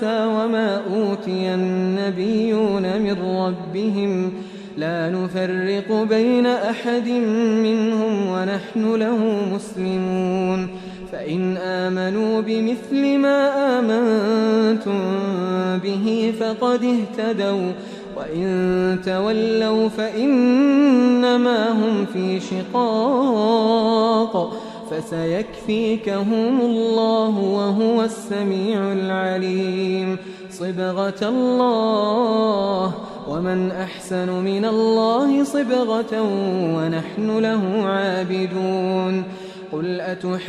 عيسى وما أوتي النبيون من ربهم لا نفرق بين أحد منهم ونحن له مسلمون فإن آمنوا بمثل ما آمنتم به فقد اهتدوا وإن تولوا فإنما هم في شقاق فسيكفيكهم الله وهو السميع العليم صبغة الله ومن أحسن من الله صبغة ونحن له عابدون قل أتحاجوننا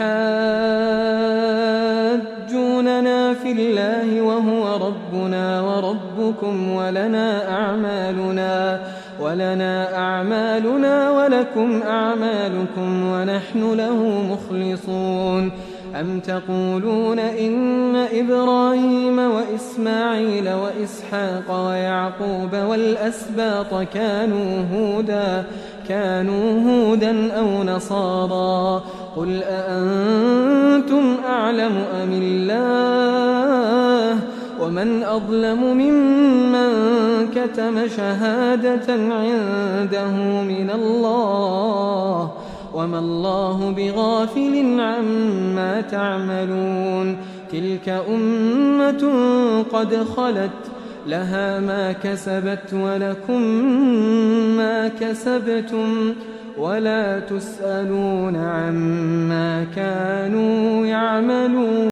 في الله وهو ربنا وربكم ولنا أعمالنا ولكم أعمالكم ونحن له مخلصون أم تقولون إن إبراهيم وإسماعيل وإسحاق ويعقوب والأسباط كانوا هودا أو نصارى قل أأنتم أعلم أم الله ومن أظلم ممن كتم شهادة عنده من الله وما الله بغافل عما تعملون تلك أمة قد خلت لها ما كسبت ولكم ما كسبتم ولا تسألون عما كانوا يعملون.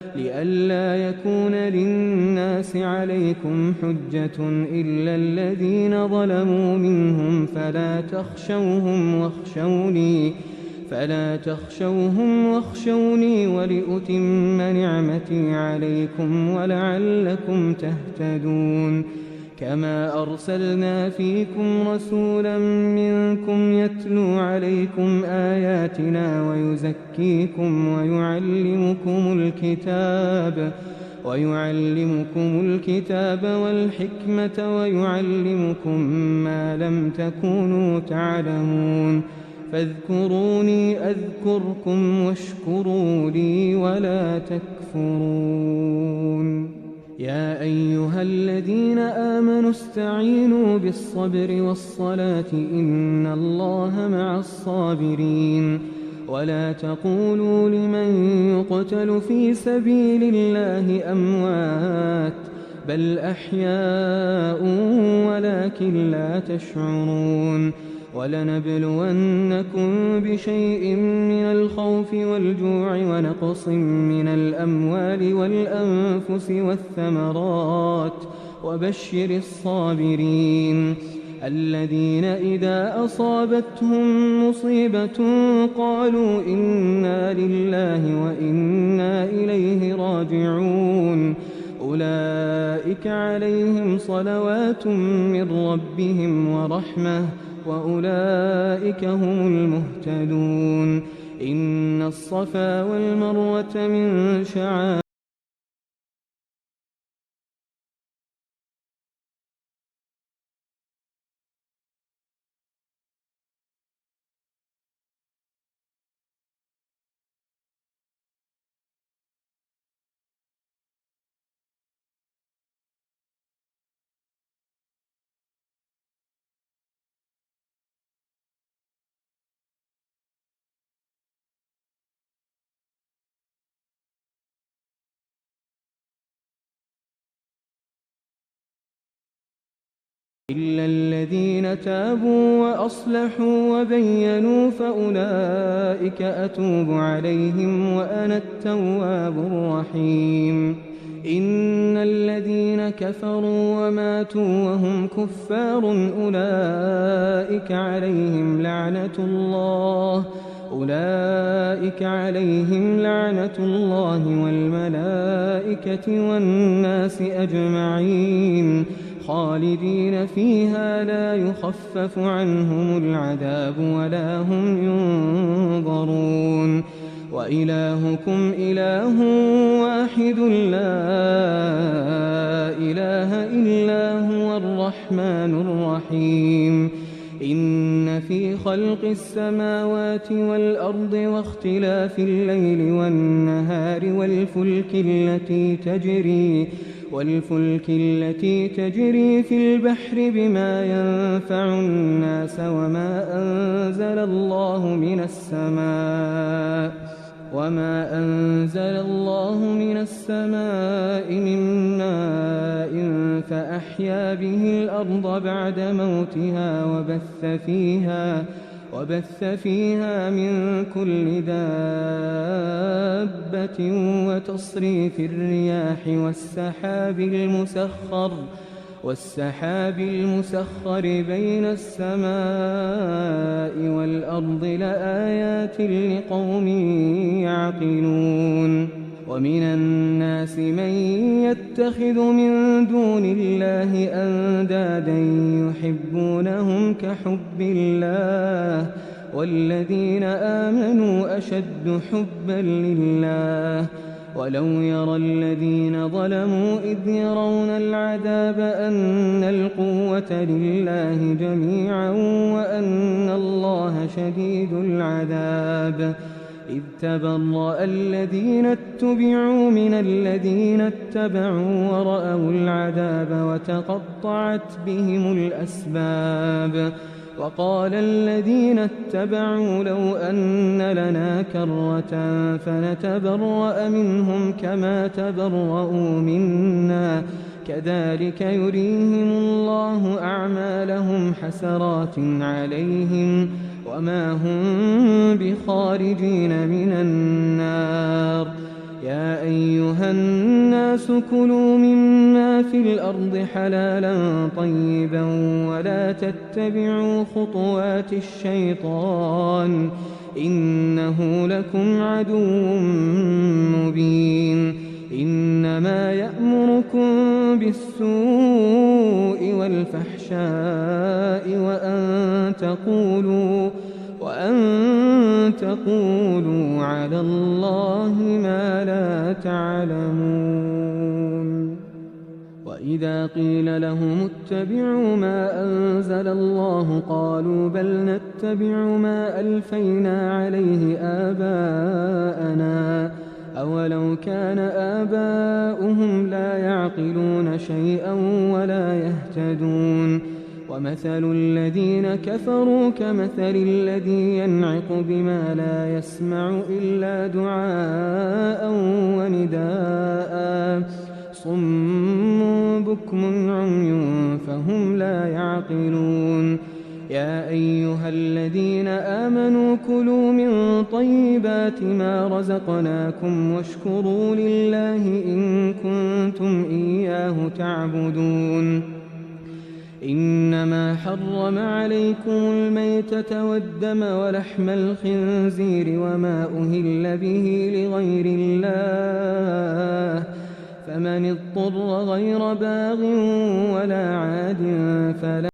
لئلا يكون للناس عليكم حجة إلا الذين ظلموا منهم فلا تخشوهم واخشوني ولأتم نعمتي عليكم ولعلكم تهتدون كما أرسلنا فيكم رسولا منكم يتلو عليكم آياتنا ويزكيكم ويعلمكم الكتاب والحكمة ويعلمكم ما لم تكونوا تعلمون فاذكروني أذكركم واشكروا لي ولا تكفرون يا أيها الذين آمنوا استعينوا بالصبر والصلاة إن الله مع الصابرين ولا تقولوا لمن يقتل في سبيل الله أموات بل أحياء ولكن لا تشعرون ولنبلونكم بشيء من الخوف والجوع ونقص من الأموال والأنفس والثمرات وبشر الصابرين الذين إذا أصابتهم مصيبة قالوا إنا لله وإنا إليه راجعون أولئك عليهم صلوات من ربهم ورحمة وأولئك هم المهتدون إن الصفا والمروة من شعائر إلا الذين تابوا وأصلحوا وبينوا فأولئك أتوب عليهم وأنا التواب الرحيم إن الذين كفروا وماتوا وهم كفار أولئك عليهم لعنة الله والملائكة والناس أجمعين خالدين فيها لا يخفف عنهم العذاب ولا هم ينظرون وإلهكم إله واحد لا إله إلا هو الرحمن الرحيم إن في خلق السماوات والأرض واختلاف الليل والنهار والفلك التي تجري في البحر بما ينفع الناس وما أنزل الله من السماء من ماء فأحيا به الأرض بعد موتها وبث فيها من كل دابة وتصريف الرياح والسحاب المسخر بين السماء والأرض لآيات لقوم يعقلون ومن الناس من يتخذ من دون الله أندادا يحبونهم كحب الله والذين آمنوا أشد حبا لله ولو يرى الذين ظلموا إذ يرون العذاب أن القوة لله جميعا وأن الله شديد العذاب إذ تبرأ الذين اتبعوا من الذين اتبعوا ورأوا العذاب وتقطعت بهم الأسباب وقال الذين اتبعوا لو أن لنا كرة فنتبرأ منهم كما تبرؤوا منا كذلك يريهم الله أعمالهم حسرات عليهم وما هم بخارجين من النار يا أيها الناس كلوا مما في الأرض حلالا طيبا ولا تتبعوا خطوات الشيطان إنه لكم عدو مبين إنما يأمركم بالسوء والفحشاء وأن تقولوا على الله ما لا تعلمون وإذا قيل لهم اتبعوا ما أنزل الله قالوا بل نتبع ما ألفينا عليه آباءنا أولو كان آباؤهم لا يعقلون شيئا ولا يهتدون ومثل الذين كفروا كمثل الذي ينعق بما لا يسمع إلا دعاء ونداء صم بكم عمي فهم لا يعقلون يا أيها الذين آمنوا كلوا من طيبات ما رزقناكم واشكروا لله إن كنتم إياه تعبدون إنما حرم عليكم الميتة والدم ولحم الخنزير وما أهل به لغير الله فمن اضطر غير باغ ولا عاد فلا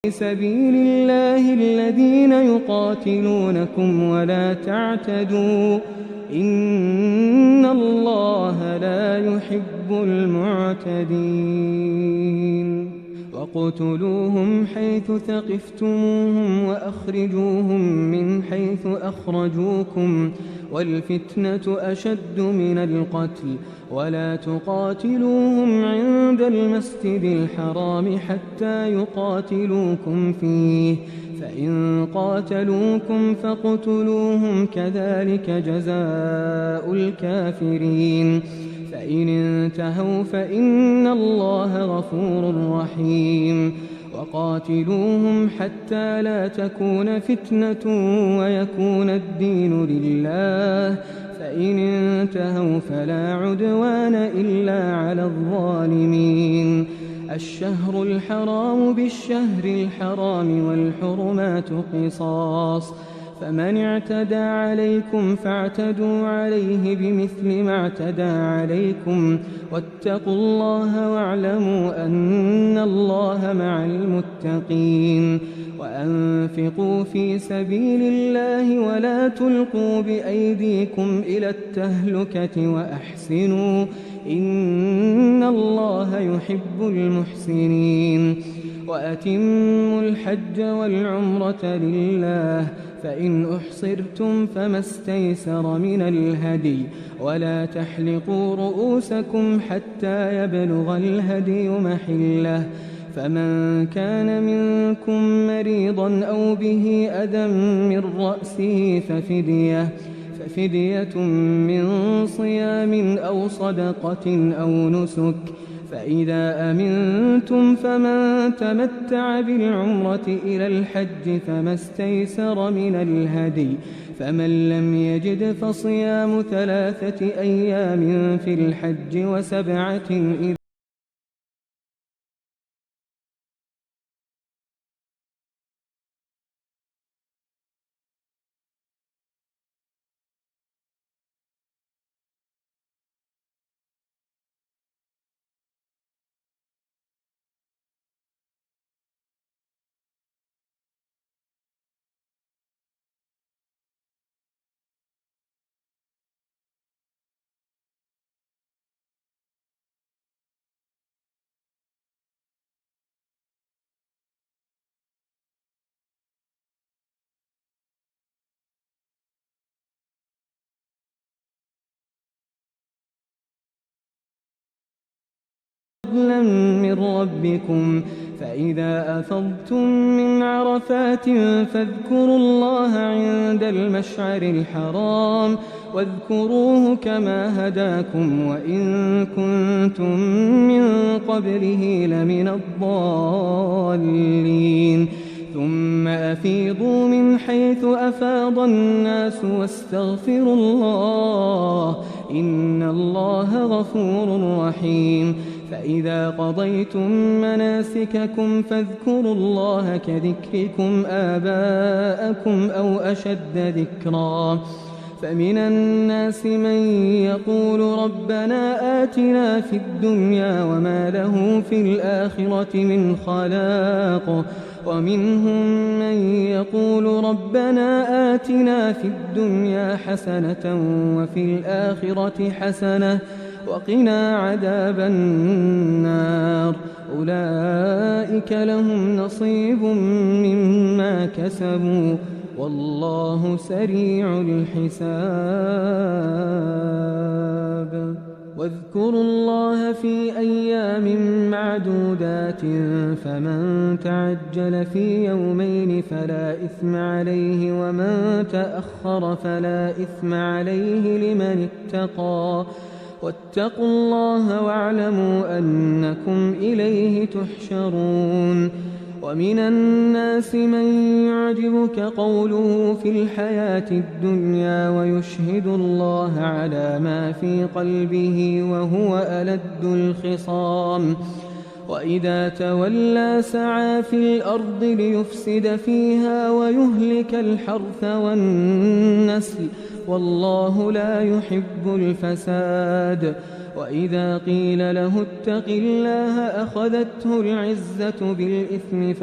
في سبيل الله الذين يقاتلونكم ولا تعتدوا إن الله لا يحب المعتدين وقتلوهم حيث ثقفتموهم وأخرجوهم من حيث أخرجوكم والفتنة أشد من القتل ولا تقاتلوهم عند المسجد الحرام حتى يقاتلوكم فيه فإن قاتلوكم فاقتلوهم كذلك جزاء الكافرين فإن انتهوا فإن الله غفور رحيم وقاتلوهم حتى لا تكون فتنة ويكون الدين لله فإن انتهوا فلا عدوان إلا على الظالمين الشهر الحرام بالشهر الحرام والحرمات قصاص فمن اعتدى عليكم فاعتدوا عليه بمثل ما اعتدى عليكم واتقوا الله واعلموا أن الله مع المتقين وأنفقوا في سبيل الله ولا تلقوا بأيديكم إلى التهلكة وأحسنوا إن الله يحب المحسنين وأتموا الحج والعمرة لله فإن أحصرتم فما استيسر من الهدي ولا تحلقوا رؤوسكم حتى يبلغ الهدي محله فمن كان منكم مريضا أو به أذى من رأسه ففدية من صيام أو صدقة أو نسك فإذا أمنتم فمن تمتع بالعمرة إلى الحج فما استيسر من الهدي فمن لم يجد فصيام 3 أيام في الحج وسبعة إذا فضلا من ربكم فإذا أفضتم من عرفات فاذكروا الله عند المشعر الحرام واذكروه كما هداكم وإن كنتم من قبله لمن الضالين ثم أفيضوا من حيث أفاض الناس واستغفروا الله إن الله غفور رحيم فإذا قضيتم مناسككم فاذكروا الله كذكركم آباءكم أو أشد ذكرا فمن الناس من يقول ربنا آتنا في الدنيا وما له في الآخرة من خلاق ومنهم من يقول ربنا آتنا في الدنيا حسنة وفي الآخرة حسنة وقنا عذاب النار أولئك لهم نصيب مما كسبوا والله سريع الحساب واذكروا الله في أيام معدودات فمن تعجل في يومين فلا إثم عليه ومن تأخر فلا إثم عليه لمن اتقى واتقوا الله واعلموا أنكم إليه تحشرون ومن الناس من يعجبك قوله في الحياة الدنيا ويشهد الله على ما في قلبه وهو ألد الخصام وإذا تولى سعى في الأرض ليفسد فيها ويهلك الحرث والنسل والله لا يحب الفساد وإذا قيل له اتق الله أخذته العزة بالإثم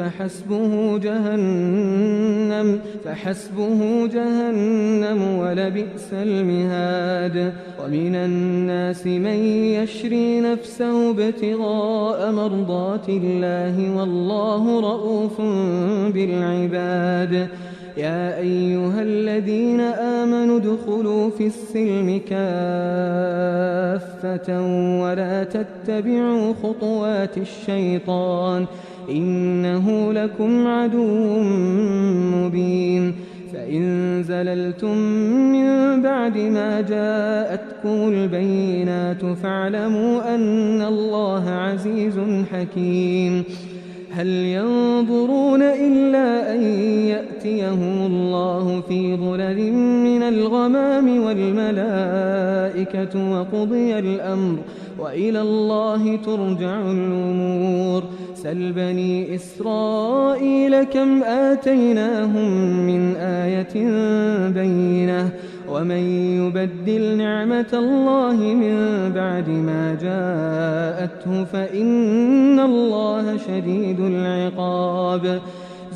فحسبه جهنم ولبئس المهاد. ومن الناس من يشري نفسه ابتغاء مرضات الله والله رءوف بالعباد. يا أيها الذين آمنوا ادخلوا في السلم كافة ولا تتبعوا خطوات الشيطان إنه لكم عدو مبين. فإن زللتم من بعد ما جاءتكم البينات فاعلموا أن الله عزيز حكيم. هل ينظرون إلا أن يأتيهم الله في ظلل من الغمام والملائكة وقضي الأمر وإلى الله ترجع الأمور. سل بني إسرائيل كم آتيناهم من آية بينة ومن يبدل نعمة الله من بعد ما جاءته فإن الله شديد العقاب.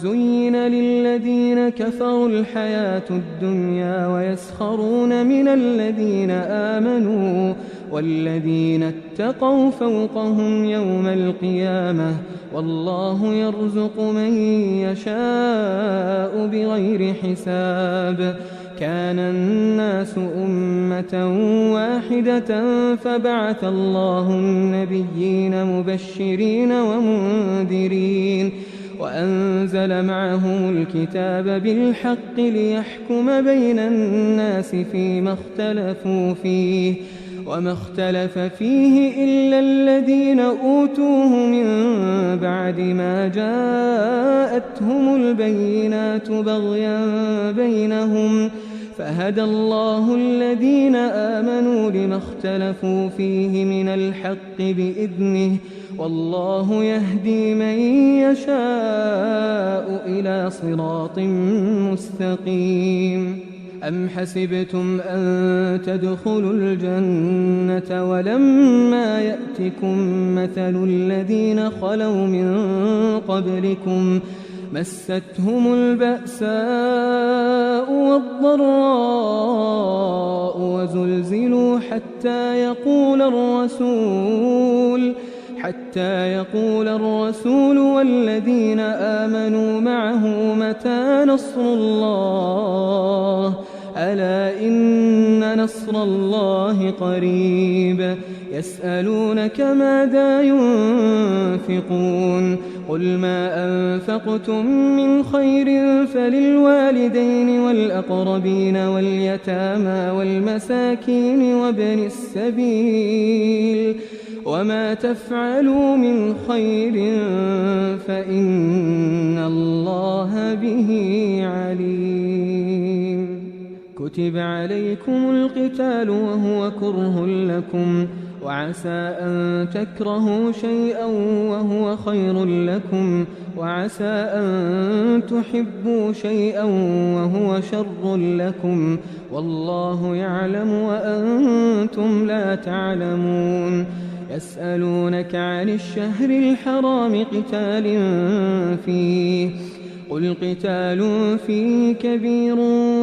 زين للذين كفروا الحياة الدنيا ويسخرون من الذين آمنوا والذين اتقوا فوقهم يوم القيامة والله يرزق من يشاء بغير حساب. كان الناس أمة واحدة فبعث الله النبيين مبشرين ومنذرين وأنزل معهم الكتاب بالحق ليحكم بين الناس فيما اختلفوا فيه وما اختلف فيه إلا الذين أوتوه من بعد ما جاءتهم البينات بغيا بينهم فهدى الله الذين آمنوا لما اختلفوا فيه من الحق بإذنه والله يهدي من يشاء إلى صراط مستقيم. أم حسبتم أن تدخلوا الجنة ولما يأتكم مثل الذين خلوا من قبلكم مستهم البأساء والضراء وزلزلوا حتى يقول الرسول والذين آمنوا معه متى نصر الله ألا إن نصر الله قريب. يسألونك ماذا ينفقون قل ما أنفقتم من خير فللوالدين والأقربين واليتامى والمساكين وابن السبيل وما تفعلوا من خير فإن الله به عليم. كتب عليكم القتال وهو كره لكم وعسى أن تكرهوا شيئا وهو خير لكم وعسى أن تحبوا شيئا وهو شر لكم والله يعلم وأنتم لا تعلمون. يسألونك عن الشهر الحرام قتال فيه قل قتال فيه كبير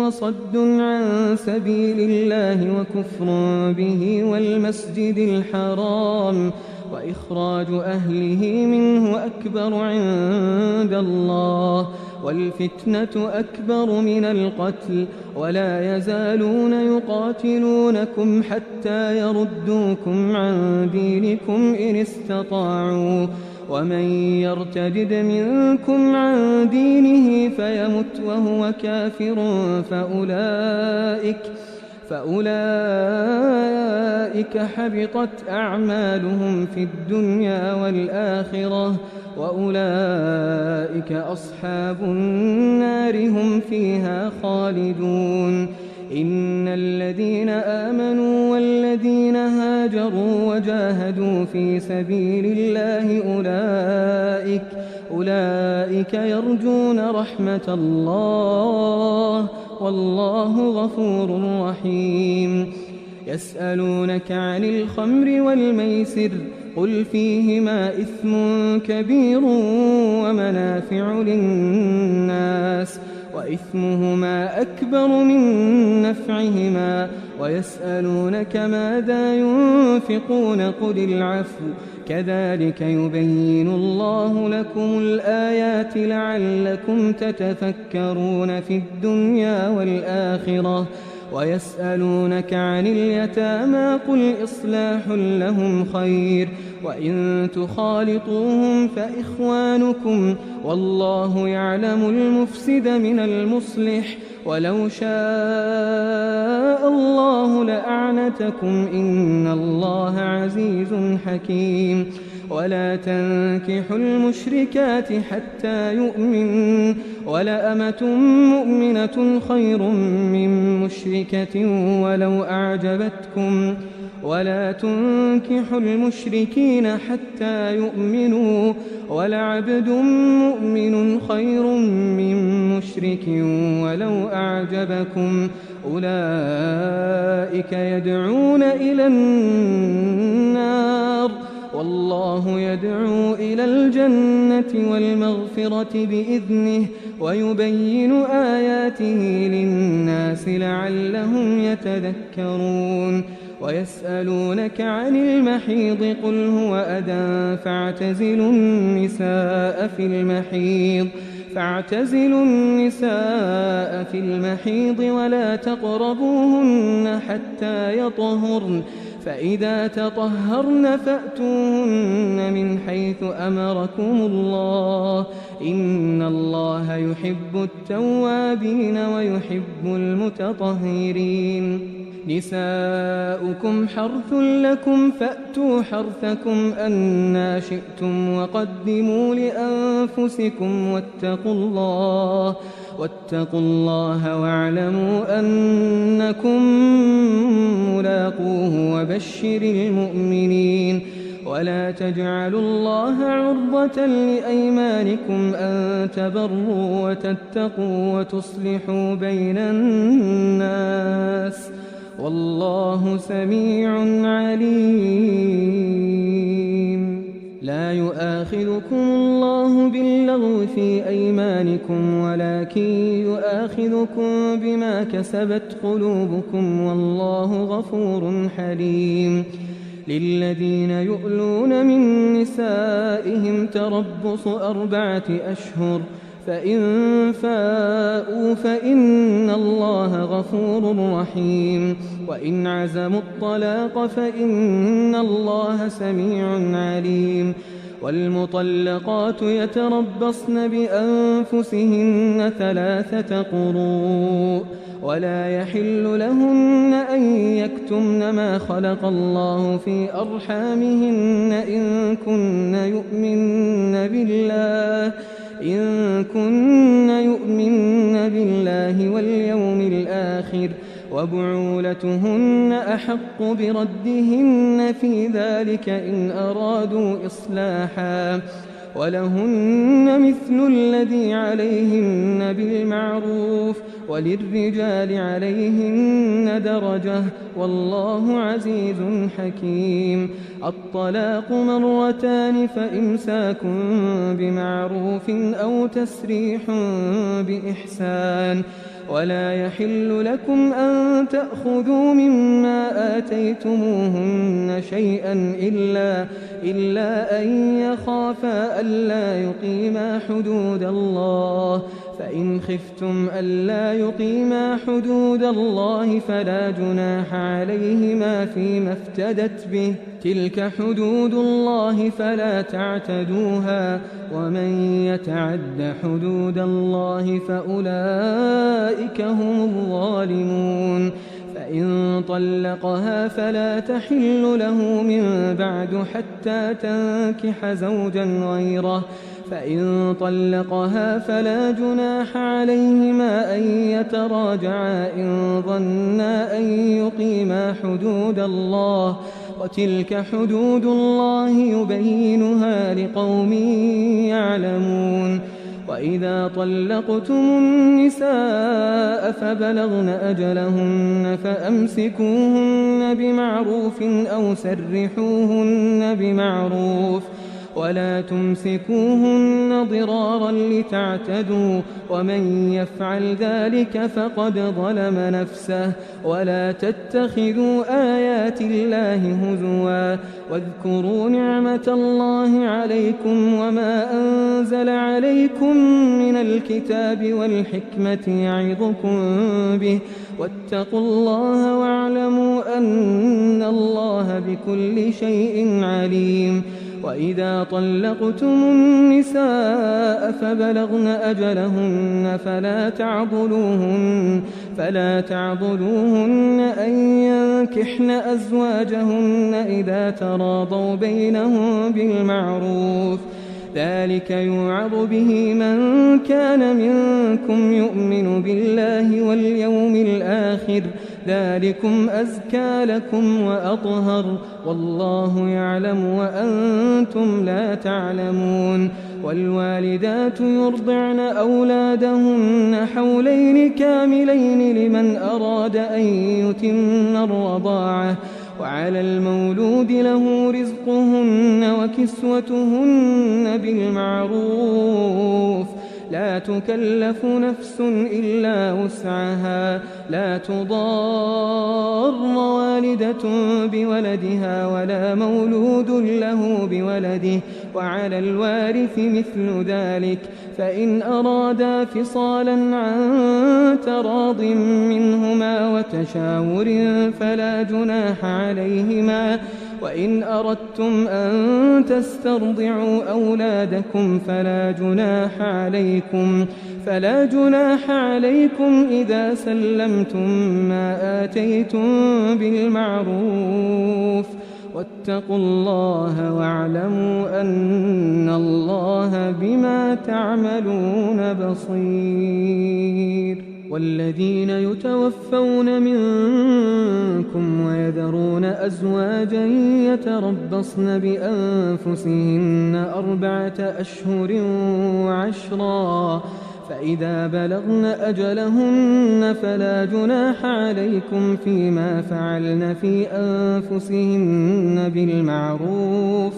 وصد عن سبيل الله وكفر به والمسجد الحرام وإخراج أهله منه أكبر عند الله والفتنة أكبر من القتل ولا يزالون يقاتلونكم حتى يردوكم عن دينكم إن استطاعوا ومن يرتد منكم عن دينه فيمت وهو كافر فأولئك حبطت أعمالهم في الدنيا والآخرة وأولئك أصحاب النار هم فيها خالدون. إن الذين آمنوا والذين هاجروا وجاهدوا في سبيل الله أولئك يرجون رحمة الله والله غفور رحيم. يسألونك عن الخمر والميسر قل فيهما إثم كبير ومنافع للناس وإثمهما أكبر من نفعهما ويسألونك ماذا ينفقون قل العفو كذلك يبين الله لكم الآيات لعلكم تتفكرون في الدنيا والآخرة ويسألونك عن اليتامى قل إصلاح لهم خير وإن تخالطوهم فإخوانكم والله يعلم المفسد من المصلح ولو شاء الله لأعنتكم إن الله عزيز حكيم ولا تنكحوا المشركات حتى يؤمنوا ولأمة مؤمنة خير من مشركة ولو أعجبتكم ولا تنكحوا المشركين حتى يؤمنوا ولعبد مؤمن خير من مشرك ولو أعجبكم أولئك يدعون إلى النار والله يدعو إلى الجنة والمغفرة بإذنه ويبين آياته للناس لعلهم يتذكرون ويسألونك عن المحيض قل هو أذى فاعتزلوا النساء في المحيض ولا تقربوهن حتى يطهرن فإذا تطهرن فأتوهن من حيث أمركم الله إن الله يحب التوابين ويحب المتطهرين نساؤكم حرث لكم فأتوا حرثكم أنى شئتم وقدموا لأنفسكم واتقوا الله واعلموا أنكم ملاقوه وبشر المؤمنين ولا تجعلوا الله عرضة لأيمانكم أن تبروا وتتقوا وتصلحوا بين الناس والله سميع عليم لا يؤاخذكم الله باللغو في أيمانكم ولكن يؤاخذكم بما كسبت قلوبكم والله غفور حليم للذين يؤلون من نسائهم تربص 4 أشهر فإن فاءوا فإن الله غفور رحيم وإن عزموا الطلاق فإن الله سميع عليم والمطلقات يتربصن بأنفسهن 3 قروء ولا يحل لهن أن يكتمن ما خلق الله في أرحامهن إن كن يؤمن بالله واليوم الآخر وبعولتهن أحق بردهن في ذلك إن أرادوا إصلاحا ولهن مثل الذي عليهن بالمعروف وللرجال عليهن درجة والله عزيز حكيم الطلاق 2 فإمساك بمعروف أو تسريح بإحسان ولا يحل لكم أن تأخذوا مما آتيتموهن شيئا إلا أن يخافا ألا يقيما حدود الله فإن خفتم ألا يقيما حدود الله فلا جناح عليهما فيما افتدت به تلك حدود الله فلا تعتدوها ومن يتعد حدود الله فأولئك هم الظالمون فإن طلقها فلا تحل له من بعد حتى تنكح زوجا غيره فإن طلقها فلا جناح عليهما أن يتراجعا إن ظنا أن يقيما حدود الله وتلك حدود الله يبينها لقوم يعلمون وإذا طلقتم النساء فبلغن أجلهن فأمسكوهن بمعروف أو سرحوهن بمعروف ولا تمسكوهن ضرارا لتعتدوا ومن يفعل ذلك فقد ظلم نفسه ولا تتخذوا آيات الله هزوا واذكروا نعمة الله عليكم وما أنزل عليكم من الكتاب والحكمة يعظكم به واتقوا الله واعلموا أن الله بكل شيء عليم وإذا طلقتم النساء فبلغن أجلهن فلا تعضلوهن أن ينكحن أزواجهن إذا تراضوا بينهم بالمعروف ذلك يوعظ به من كان منكم يؤمن بالله واليوم الآخر ذلكم أزكى لكم وأطهر والله يعلم وأنتم لا تعلمون والوالدات يرضعن أولادهن حولين كاملين لمن أراد أن يتم الرضاعة وعلى المولود له رزقهن وكسوتهن بالمعروف لا تكلف نفس إلا وسعها لا تضار والدة بولدها ولا مولود له بولده وعلى الوارث مثل ذلك فإن أرادا فصالا عن تراض منهما وتشاور فلا جناح عليهما وإن أردتم أن تسترضعوا أولادكم فلا جناح عليكم إذا سلمتم ما آتيتم بالمعروف واتقوا الله واعلموا أن الله بما تعملون بصير والذين يتوفون منكم ويذرون أزواجا يتربصن بأنفسهن 4 أشهر وعشرا فإذا بلغن أجلهن فلا جناح عليكم فيما فعلن في أنفسهن بالمعروف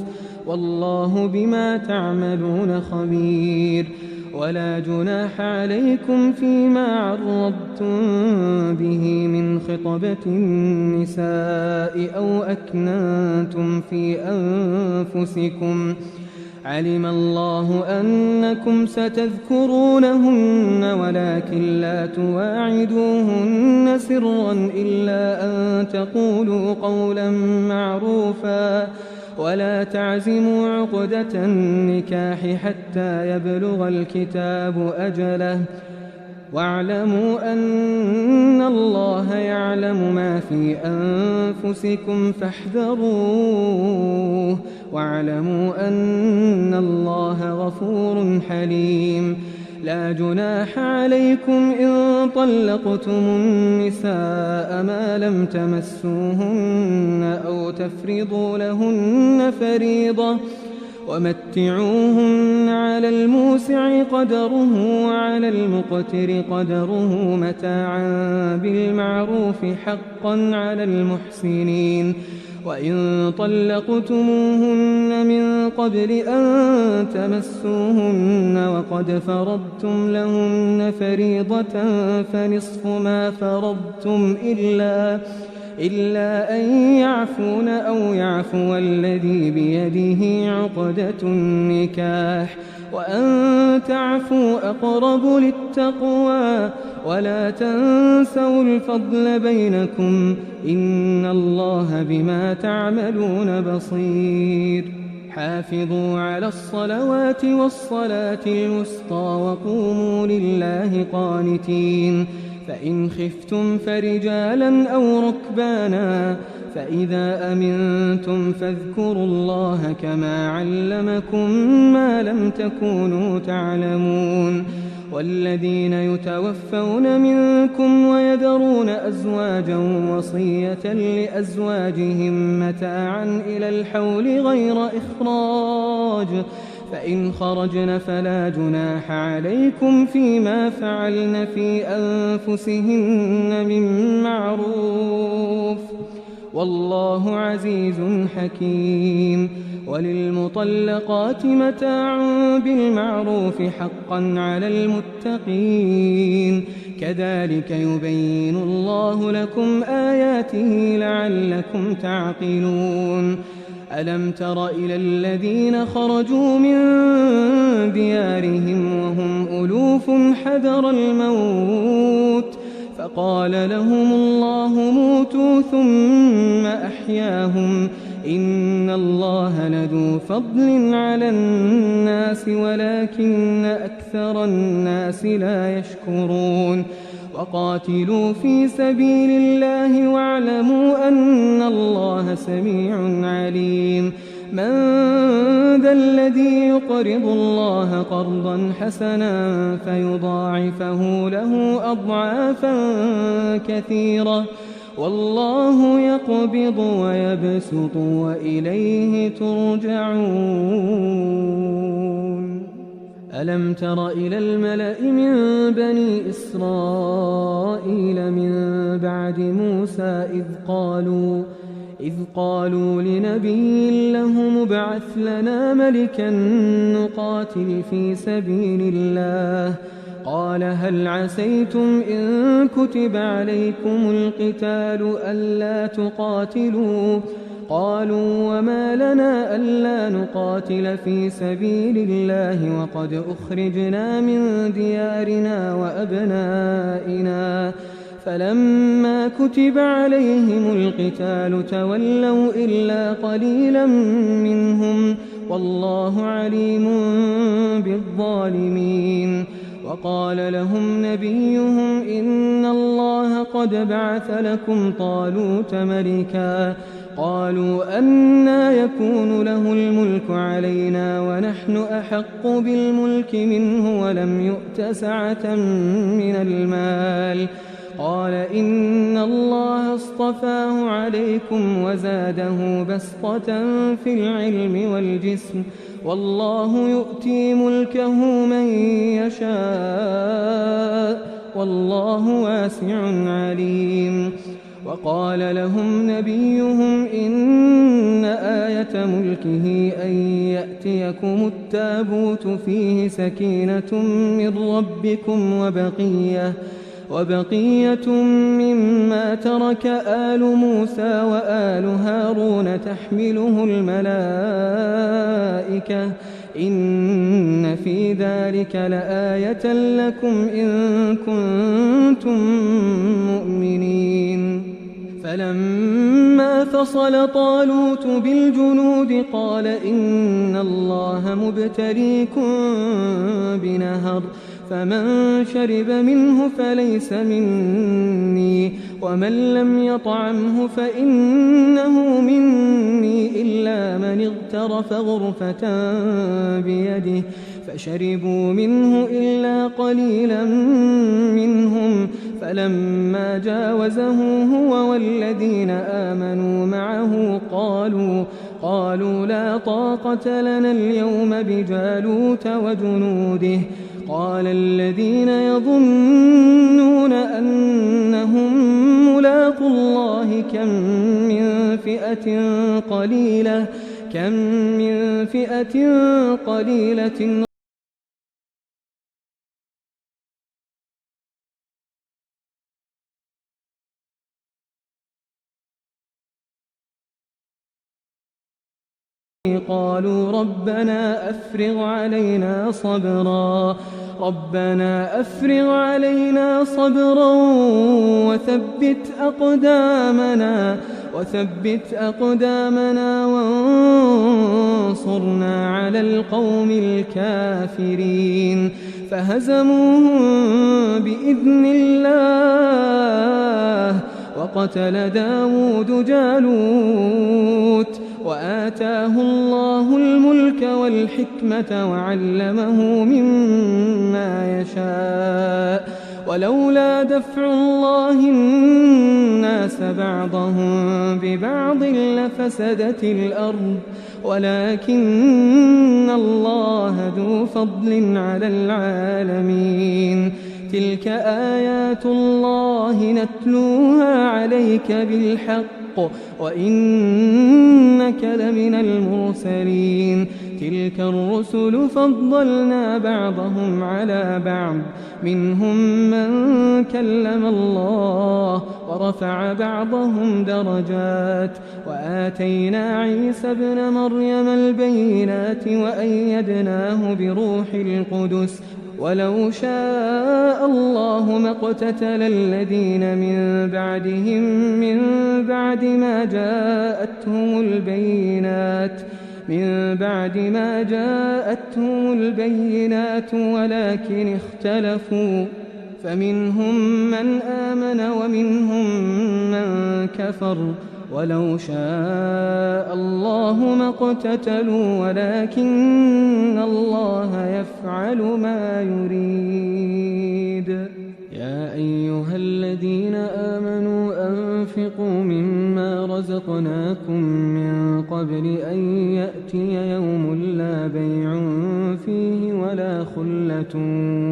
والله بما تعملون خبير ولا جناح عليكم فيما عرضتم به من خطبة النساء أو أكننتم في أنفسكم علم الله أنكم ستذكرونهن ولكن لا تواعدوهن سرا إلا أن تقولوا قولا معروفا ولا تعزموا عقدة النكاح حتى يبلغ الكتاب أجله واعلموا أن الله يعلم ما في أنفسكم فاحذروه واعلموا أن الله غفور حليم لا جناح عليكم إن طلقتم النساء ما لم تمسوهن أو تفرضوا لهن فريضة ومتعوهن على الموسع قدره وعلى المقتر قدره متاعا بالمعروف حقا على المحسنين وإن طلقتموهن من قبل أن تمسوهن وقد فرضتم لهن فريضة فنصف ما فرضتم إلا أن يعفون أو يعفو الذي بيده عقدة النكاح وأن تعفوا أقرب للتقوى ولا تنسوا الفضل بينكم إن الله بما تعملون بصير حافظوا على الصلوات والصلاة الوسطى وقوموا لله قانتين فإن خفتم فرجالا أو ركبانا فإذا أمنتم فاذكروا الله كما علمكم ما لم تكونوا تعلمون والذين يتوفون منكم ويذرون أزواجا وصية لأزواجهم متاعا إلى الحول غير إخراج فإن خرجن فلا جناح عليكم فيما فعلن في أنفسهن من معروف، والله عزيز حكيم. وللمطلقات متاع بالمعروف حقا على المتقين، كذلك يبين الله لكم آياته لعلكم تعقلون. ألم تر إلى الذين خرجوا من ديارهم وهم ألوف حذر الموت فقال لهم الله موتوا ثم أحياهم، إن الله لذو فضل على الناس ولكن أكثر الناس لا يشكرون. وقاتلوا في سبيل الله واعلموا أن الله سميع عليم. من ذا الذي يقرض الله قرضا حسنا فيضاعفه له أضعافا كثيرة، والله يقبض ويبسط وإليه ترجعون. ألم تر إلى الملأ من بني إسرائيل من بعد موسى إذ قالوا لنبي له مبعث لنا ملكا نقاتل في سبيل الله، قال هل عسيتم إن كتب عليكم القتال ألا تقاتلوا؟ قالوا وما لنا ألا نقاتل في سبيل الله وقد أخرجنا من ديارنا وأبنائنا، فلما كتب عليهم القتال تولوا إلا قليلا منهم، والله عليم بالظالمين. وقال لهم نبيهم إن الله قد بعث لكم طالوت ملكا، قالوا أنى يكون له الملك علينا ونحن أحق بالملك منه ولم يؤت سعة من المال، قال إن الله اصطفاه عليكم وزاده بسطة في العلم والجسم، والله يؤتي ملكه من يشاء والله واسع عليم. وقال لهم نبيهم إن آية ملكه أن يأتيكم التابوت فيه سكينة من ربكم وبقية مما ترك آل موسى وآل هارون تحمله الملائكة، إن في ذلك لآية لكم إن كنتم مؤمنين. فلما فصل طالوت بالجنود قال إن الله مبتليكم بنهر، فمن شرب منه فليس مني، ومن لم يطعمه فإنه مني إلا من اغترف غرفة بيده، فشربوا منه إلا قليلا منهم، فلما جاوزه هو والذين آمنوا معه قالوا لا طاقة لنا اليوم بجالوت وجنوده. قال الذين يظنون أنهم ملاقو الله كم من فئة قليلة قالوا ربنا أفرغ علينا صبرا وثبت أقدامنا وانصرنا على القوم الكافرين. فهزموهم بإذن الله، وقتل داود جالوت، وآتاه الله الملك والحكمة وعلمه مما يشاء، ولولا دفع الله الناس بعضهم ببعض لفسدت الأرض ولكن الله ذو فضل على العالمين. تلك آيات الله نتلوها عليك بالحق وإنك لمن المرسلين. تلك الرسل فضلنا بعضهم على بعض منهم من كلم الله ورفع بعضهم درجات وآتينا عيسى ابن مريم البينات وأيدناه بروح القدس ولو شاء الله ما اقتتل الذين من بعدهم من بعد ما جاءتهم البينات ولكن اختلفوا فمنهم من آمن ومنهم من كفر ولو شاء الله ما اقتتلوا ولكن الله يفعل ما يريد. يا أيها الذين آمنوا أنفقوا مما رزقناكم من قبل أن يأتي يوم لا بيع فيه ولا خلة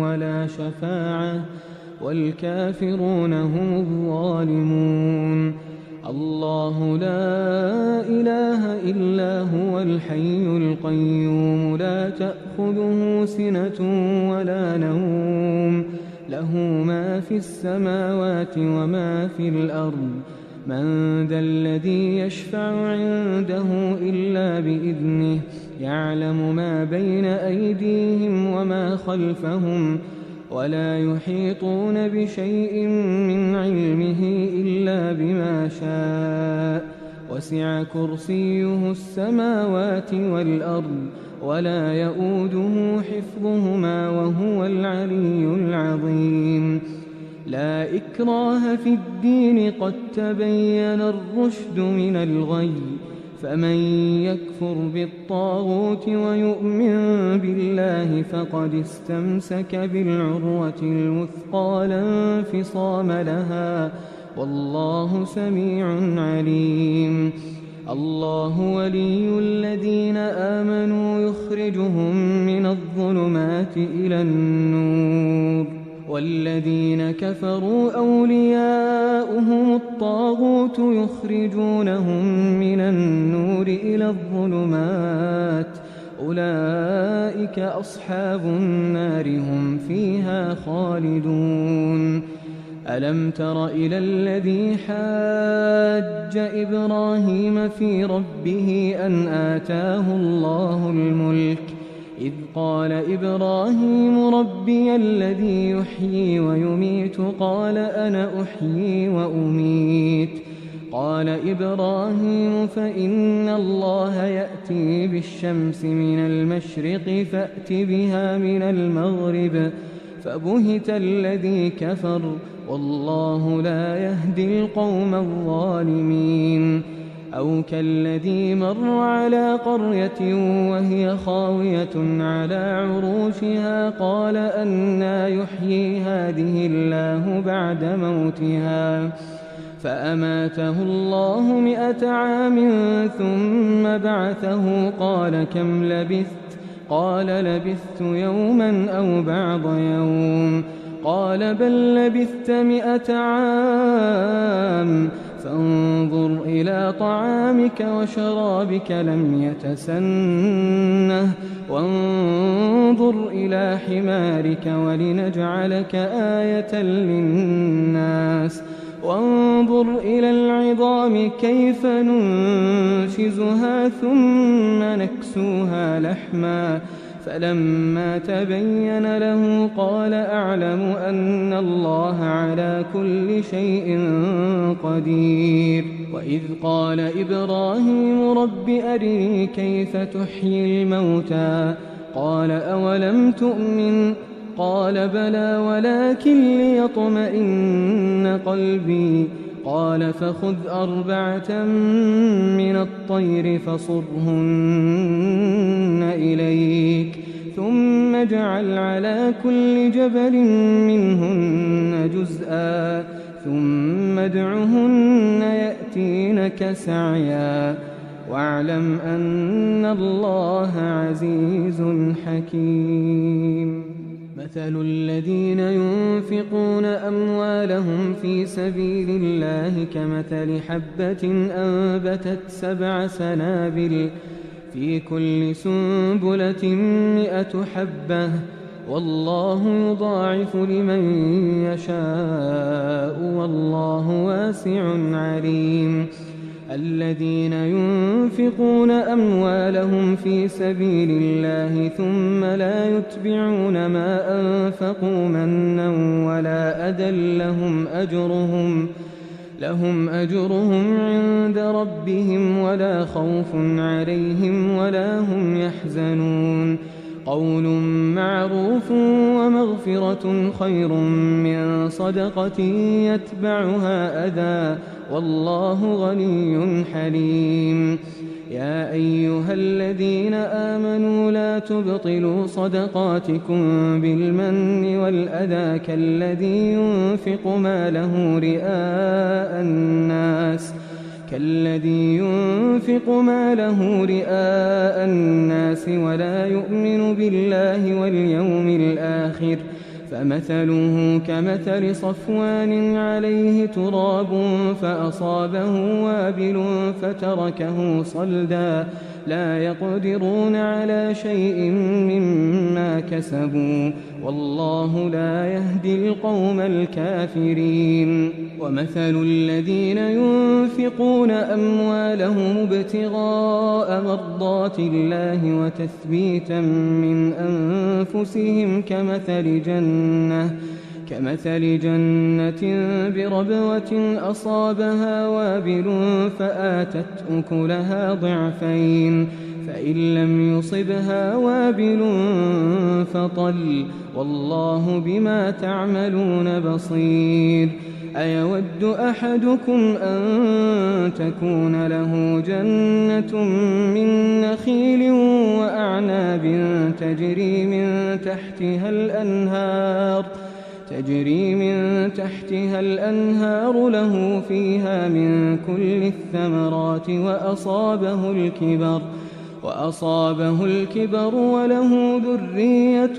ولا شفاعة والكافرون هم الظالمون. الله لا إله إلا هو الحي القيوم لا تأخذه سنة ولا نوم له ما في السماوات وما في الأرض. من ذا الذي يشفع عنده إلا بإذنه يعلم ما بين أيديهم وما خلفهم ولا يحيطون بشيء من علمه إلا بما شاء وسع كرسيه السماوات والأرض ولا يؤوده حفظهما وهو العلي العظيم. لا إكراه في الدين قد تبين الرشد من الغي فمن يكفر بالطاغوت ويؤمن بالله فقد استمسك بالعروة الوثقى لا انفصام لها والله سميع عليم. الله ولي الذين آمنوا يخرجهم من الظلمات إلى النور والذين كفروا أولياؤهم الطاغوت يخرجونهم من النور إلى الظلمات أولئك أصحاب النار هم فيها خالدون. ألم تر إلى الذي حاج إبراهيم في ربه أن آتاه الله الملك إذ قال إبراهيم ربي الذي يحيي ويميت قال أنا أحيي وأميت قال إبراهيم فإن الله يأتي بالشمس من المشرق فأت بها من المغرب فبهت الذي كفر والله لا يهدي القوم الظالمين. أو كالذي مر على قرية وهي خاوية على عروشها قال أنى يحيي هذه الله بعد موتها فأماته الله 100 عام ثم بعثه قال كم لبثت قال لبثت يوما أو بعض يوم قال بل لبثت 100 عام فانظر إلى طعامك وشرابك لم يتسنه وانظر إلى حمارك ولنجعلك آية للناس وانظر إلى العظام كيف ننشزها ثم نكسوها لحما فلما تبين له قال أعلم أن الله على كل شيء قدير. وإذ قال إبراهيم رب أرني كيف تحيي الموتى قال أولم تؤمن قال بلى ولكن ليطمئن قلبي قال فخذ 4 من الطير فصرهن إليك ثم اجعل على كل جبل منهن جزءا ثم ادعهن يأتينك سعيا واعلم أن الله عزيز حكيم. مثل الذين ينفقون أموالهم في سبيل الله كمثل حبة أنبتت 7 سنابل في كل سنبلة 100 حبة والله يضاعف لمن يشاء والله واسع عليم. الذين ينفقون أموالهم في سبيل الله ثم لا يتبعون ما أنفقوا منا ولا أذى لهم أجرهم عند ربهم ولا خوف عليهم ولا هم يحزنون. قول معروف ومغفرة خير من صدقة يتبعها أذى والله غني حليم. يا أيها الذين آمنوا لا تبطلوا صدقاتكم بالمن والأذى كالذي ينفق ماله رئاء الناس ولا يؤمن بالله واليوم الآخر فمثله كمثل صفوان عليه تراب فأصابه وابل فتركه صلدا لا يقدرون على شيء مما كسبوا والله لا يهدي القوم الكافرين. ومثل الذين ينفقون أموالهم ابتغاء مرضات الله وتثبيتا من أنفسهم كمثل جنة بربوة أصابها وابل فآتت أكلها ضعفين فإن لم يصبها وابل فطل والله بما تعملون بصير. أيود أحدكم أن تكون له جنة من نخيل وأعناب تجري من تحتها الأنهار له فيها من كل الثمرات وأصابه الكبر وله ذرية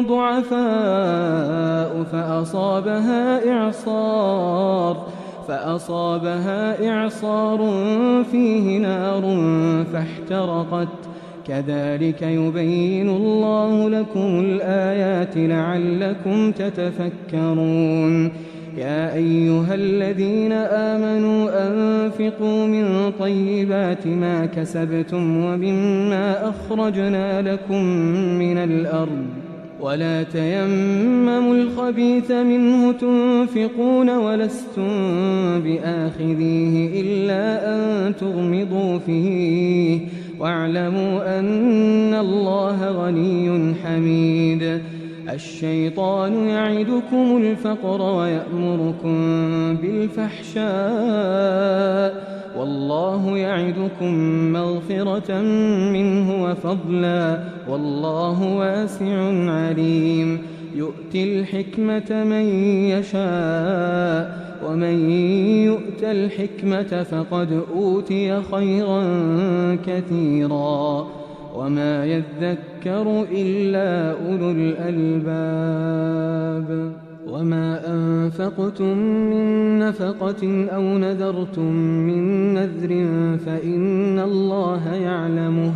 ضعفاء فأصابها إعصار فيه نار فاحترقت كذلك يبين الله لكم الآيات لعلكم تتفكرون. يا أيها الذين آمنوا أنفقوا من طيبات ما كسبتم ومما أخرجنا لكم من الأرض ولا تيمموا الخبيث منه تنفقون ولستم بآخذيه إلا أن تغمضوا فيه واعلموا أن الله غني حميد. الشيطان يعدكم الفقر ويأمركم بالفحشاء والله يعدكم مغفرة منه وفضلا والله واسع عليم. يؤتي الحكمة من يشاء ومن يؤت الحكمة فقد أوتي خيرا كثيرا وما يذكر إلا أولو الألباب. وما أنفقتم من نفقة أو نذرتم من نذر فإن الله يعلمه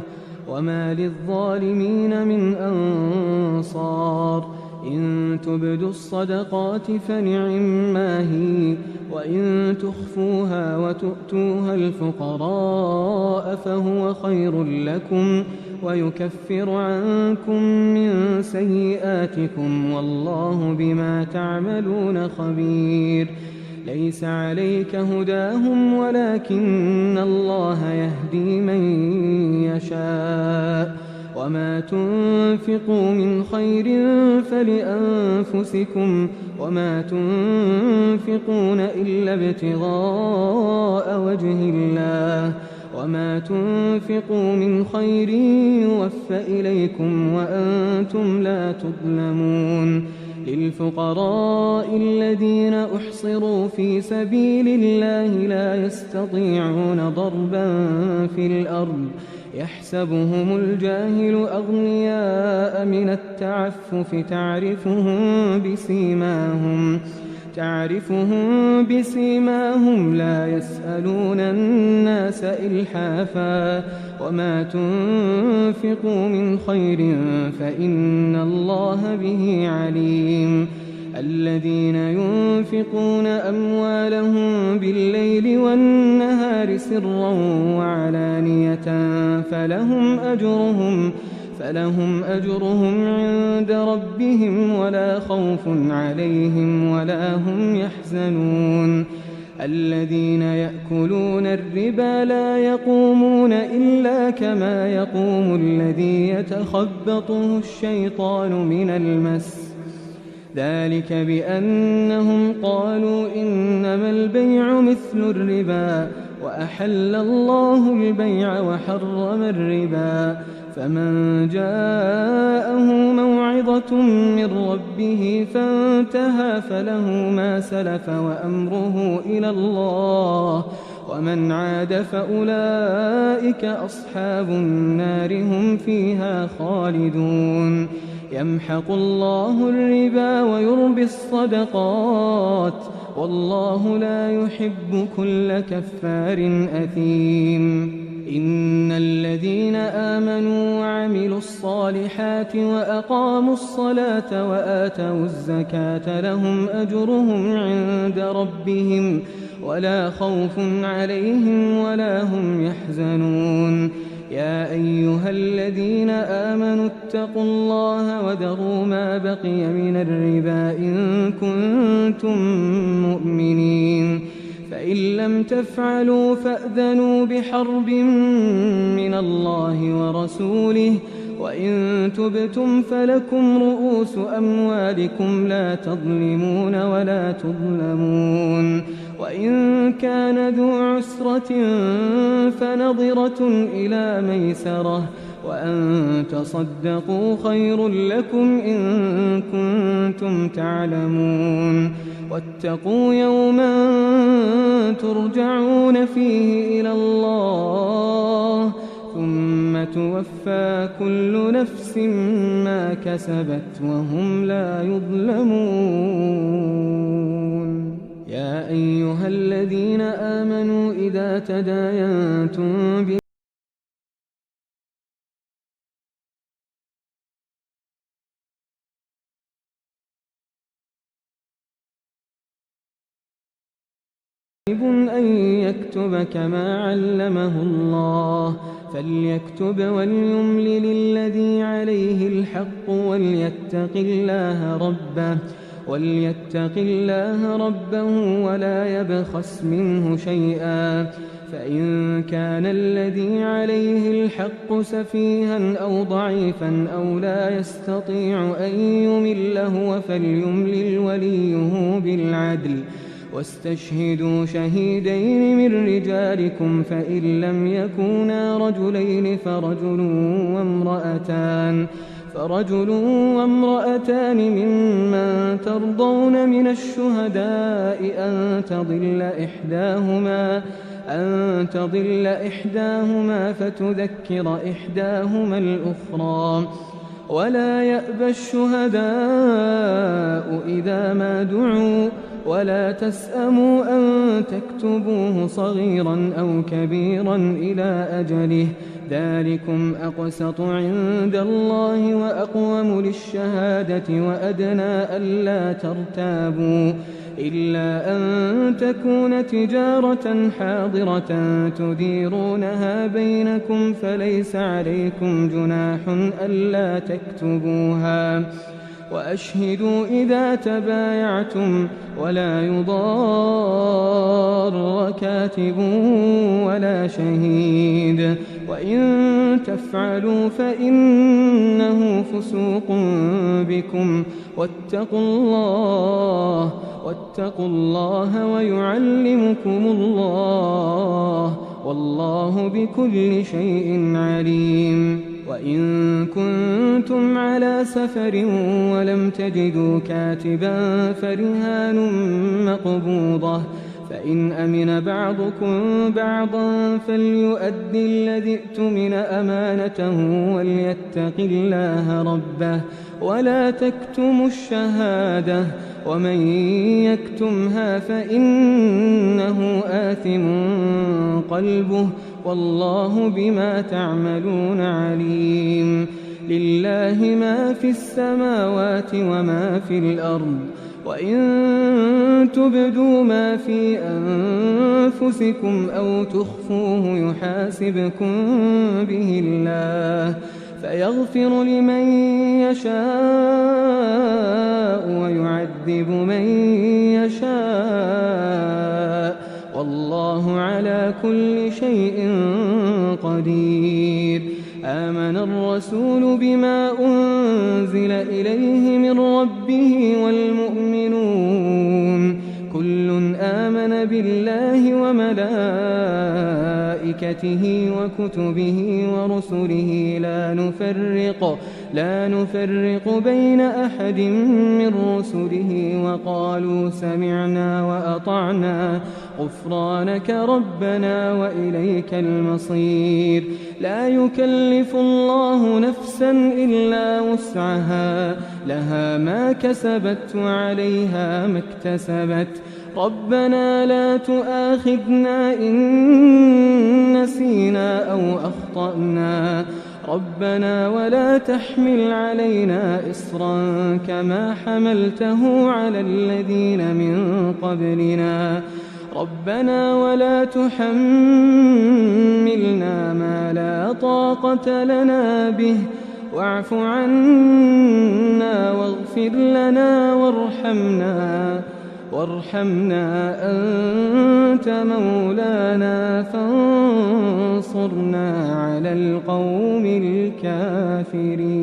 وما للظالمين من أنصار. إن تبدوا الصدقات فنعما هي وإن تخفوها وتؤتوها الفقراء فهو خير لكم ويكفر عنكم من سيئاتكم والله بما تعملون خبير. ليس عليك هداهم ولكن الله يهدي من يشاء وما تنفقوا من خير فلأنفسكم وما تنفقون إلا ابتغاء وجه الله وما تنفقوا من خير يوفى إليكم وأنتم لا تظلمون للفقراء الذين أحصروا في سبيل الله لا يستطيعون ضربا في الأرض يحسبهم الجاهل أغنياء من التعفف تعرفهم بسيماهم لا يسألون الناس إلحافا وما تنفقوا من خير فإن الله به عليم الذين ينفقون أموالهم بالليل والنهار سرا وعلانية فلهم أجرهم عند ربهم ولا خوف عليهم ولا هم يحزنون الذين يأكلون الربا لا يقومون إلا كما يقوم الذي يتخبطه الشيطان من المس ذلك بأنهم قالوا إنما البيع مثل الربا وأحل الله البيع وحرم الربا فمن جاءه موعظة من ربه فانتهى فله ما سلف وأمره إلى الله ومن عاد فأولئك أصحاب النار هم فيها خالدون يمحق الله الربا ويربي الصدقات والله لا يحب كل كفار أثيم إن الذين آمنوا وعملوا الصالحات وأقاموا الصلاة وآتوا الزكاة لهم أجرهم عند ربهم ولا خوف عليهم ولا هم يحزنون يا أيها الذين آمنوا اتقوا الله وذروا ما بقي من الربا إن كنتم مؤمنين فإن لم تفعلوا فأذنوا بحرب من الله ورسوله وإن تبتم فلكم رؤوس أموالكم لا تظلمون ولا تظلمون وإن كان ذو عسرة فنظرة إلى ميسرة وأن تصدقوا خير لكم إن كنتم تعلمون واتقوا يوما ترجعون فيه إلى الله ثم توفى كل نفس ما كسبت وهم لا يظلمون يا أيها الذين آمنوا إذا تداينتم أن يكتب كما علمه الله فليكتب وليملل الذي عليه الحق وليتق الله ربه ولا يبخس منه شيئا فإن كان الذي عليه الحق سفيها أو ضعيفا أو لا يستطيع أن يمل هو فليملل وليه بالعدل واستشهدوا شهيدين من رجالكم فإن لم يكونا رجلين فرجل وامرأتان ممن ترضون من الشهداء أن تضل إحداهما فتذكر إحداهما الأخرى ولا يأبى الشهداء إذا ما دعوا ولا تسأموا أن تكتبوه صغيرا أو كبيرا إلى أجله ذلكم أقسط عند الله وأقوم للشهادة وأدنى ألا ترتابوا إلا أن تكون تجارة حاضرة تديرونها بينكم فليس عليكم جناح ألا تكتبوها وأشهدوا إذا تبايعتم ولا يضار كاتب ولا شهيد وإن تفعلوا فإنه فسوق بكم واتقوا الله ويعلمكم الله والله بكل شيء عليم. وإن كنتم على سفر ولم تجدوا كاتبا فرهان مقبوضة، فإن أمن بعضكم بعضا فليؤد الذي ائتمن أمانته وليتق الله ربه ولا تكتموا الشهادة، ومن يكتمها فإنه آثم قلبه والله بما تعملون عليم. لله ما في السماوات وما في الأرض، وإن تبدوا ما في أنفسكم أو تخفوه يحاسبكم به الله فيغفر لمن يشاء ويعذب من يشاء والله على كل شيء قدير. آمن الرسول بما أنزل إليه من ربه والمؤمنون كل آمن بالله وملائكته وكتبه ورسله لا نفرق بين أحد من رسله وقالوا سمعنا وأطعنا غفرانك ربنا وإليك المصير. لا يكلف الله نفسا إلا وسعها، لها ما كسبت وعليها ما اكتسبت. ربنا لا تؤاخذنا إن نسينا أو أخطأنا، ربنا ولا تحمل علينا إصرا كما حملته على الذين من قبلنا، ربنا ولا تحملنا ما لا طاقة لنا به واعف عنا واغفر لنا وارحمنا أنت مولانا فانصرنا على القوم الكافرين.